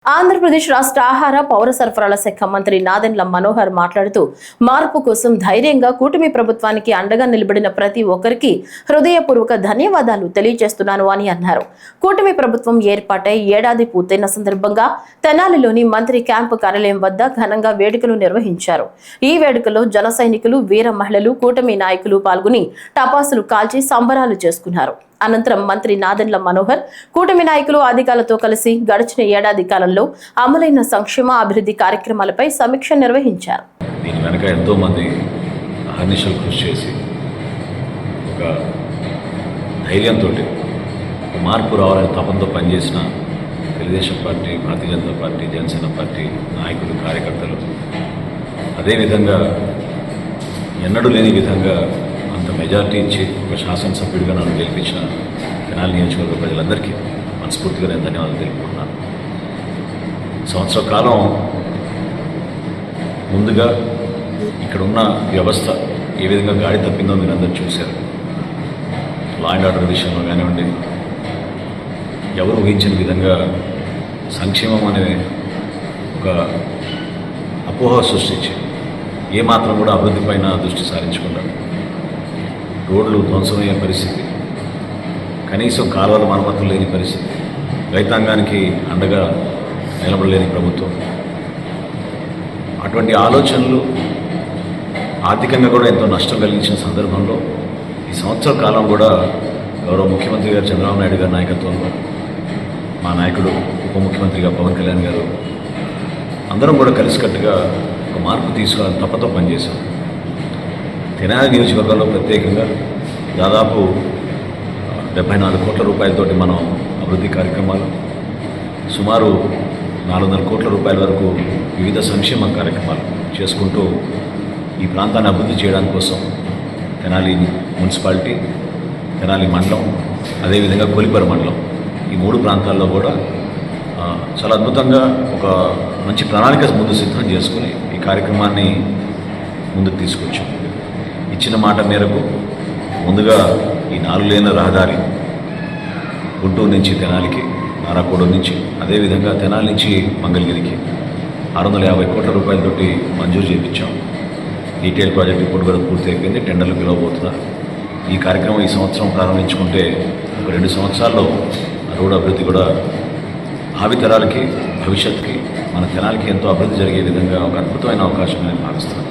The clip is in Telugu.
ఆంధ్రప్రదేశ్ రాష్ట్ర ఆహార పౌర సరఫరాల శాఖ మంత్రి నాదెండ్ల మనోహర్ మాట్లాడుతూ మార్పు కోసం ధైర్యంగా కూటమి ప్రభుత్వానికి అండగా నిలబడిన ప్రతి ఒక్కరికి హృదయపూర్వక ధన్యవాదాలు తెలియజేస్తున్నాను అని అన్నారు. కూటమి ప్రభుత్వం ఏర్పాటై ఏడాది పూర్తయిన సందర్భంగా తెనాలిలోని మంత్రి క్యాంపు కార్యాలయం వద్ద ఘనంగా వేడుకలు నిర్వహించారు. ఈ వేడుకలో జన సైనికులు, వీర మహిళలు, కూటమి నాయకులు పాల్గొని టపాసులు కాల్చి సంబరాలు చేసుకున్నారు. అనంతరం మంత్రి నాదెండ్ల మనోహర్ కూటమి నాయకులు అధికారులతో కలిసి గడిచిన ఏడాది కాలంలో అమలైన సంక్షేమ అభివృద్ధి కార్యక్రమాలపై సమీక్ష నిర్వహించారు. దీని వెనక ఎంతో మంది అహర్నిశలు కృషి చేసి ఒక ధైర్యంతో మార్పు రావాలని తపంతో పనిచేసిన Telugu Desam party, Bharatiya Janata party, Janasena party నాయకులు, కార్యకర్తలు, అదేవిధంగా ఎన్నడూ లేని విధంగా అంత మెజార్టీ ఇచ్చి ఒక శాసనసభ్యుడిగా నన్ను గెలిపించిన తెనాలి నియోజకవర్గ ప్రజలందరికీ మనస్ఫూర్తిగా నేను ధన్యవాదాలు తెలుపుకుంటున్నాను. సంవత్సర కాలం ముందుగా ఇక్కడ ఉన్న వ్యవస్థ ఏ విధంగా గాడి తప్పిందో మీరు అందరూ చూశారు. లా అండ్ ఆర్డర్ విషయంలో కానివ్వండి, ఎవరు ఊహించిన విధంగా సంక్షేమం అనే ఒక అపోహ సృష్టించి ఏమాత్రం కూడా అభివృద్ధి పైన దృష్టి సారించకుండా రోడ్లు ధ్వంసమయ్యే పరిస్థితి, కనీసం కాలువల మరమ్మతులు లేని పరిస్థితి, రైతాంగానికి అండగా నిలబడలేని ప్రభుత్వం, అటువంటి ఆలోచనలు ఆర్థికంగా కూడా ఎంతో నష్టం కలిగించిన సందర్భంలో ఈ సంవత్సర కాలం కూడా గౌరవ ముఖ్యమంత్రి గారు చంద్రబాబు నాయుడు గారి నాయకత్వంలో, మా నాయకుడు ఉప ముఖ్యమంత్రిగా పవన్ కళ్యాణ్ గారు అందరం కూడా కలిసికట్టుగా ఒక మార్పు తీసుకోవాలని తప్పతో పనిచేశాం. తెనాలి నియోజకవర్గంలో ప్రత్యేకంగా దాదాపు 74 కోట్ల రూపాయలతోటి మనం అభివృద్ధి కార్యక్రమాలు, సుమారు 400 కోట్ల రూపాయల వరకు వివిధ సంక్షేమ కార్యక్రమాలు చేసుకుంటూ ఈ ప్రాంతాన్ని అభివృద్ధి చేయడానికి కోసం తెనాలి మున్సిపాలిటీ, తెనాలి మండలం, అదేవిధంగా కొలిపర మండలం, ఈ 3 ప్రాంతాల్లో కూడా చాలా అద్భుతంగా ఒక మంచి ప్రణాళిక ముందు సిద్ధం చేసుకుని ఈ కార్యక్రమాన్ని ముందుకు తీసుకొచ్చాం. ఇచ్చిన మాట మేరకు ముందుగా ఈ 4 లేన్ల రహదారి గుంటూరు నుంచి తెనాలికి, నారాకోడూరు నుంచి, అదేవిధంగా తెనాలి నుంచి మంగళగిరికి 650 కోట్ల రూపాయలతోటి మంజూరు చేయించాం. డీటెయిల్ ప్రాజెక్ట్ రిపోర్ట్ కూడా పూర్తి అయిపోయింది, టెండర్లు పిలవబోతున్నారు. ఈ కార్యక్రమం ఈ సంవత్సరం ప్రారంభించుకుంటే ఒక 2 సంవత్సరాల్లో రోడ్డు అభివృద్ధి కూడా భావితరాలకి, భవిష్యత్తుకి, మన తెనాలికి ఎంతో అభివృద్ధి జరిగే విధంగా ఒక అద్భుతమైన అవకాశం నేను భావిస్తాను.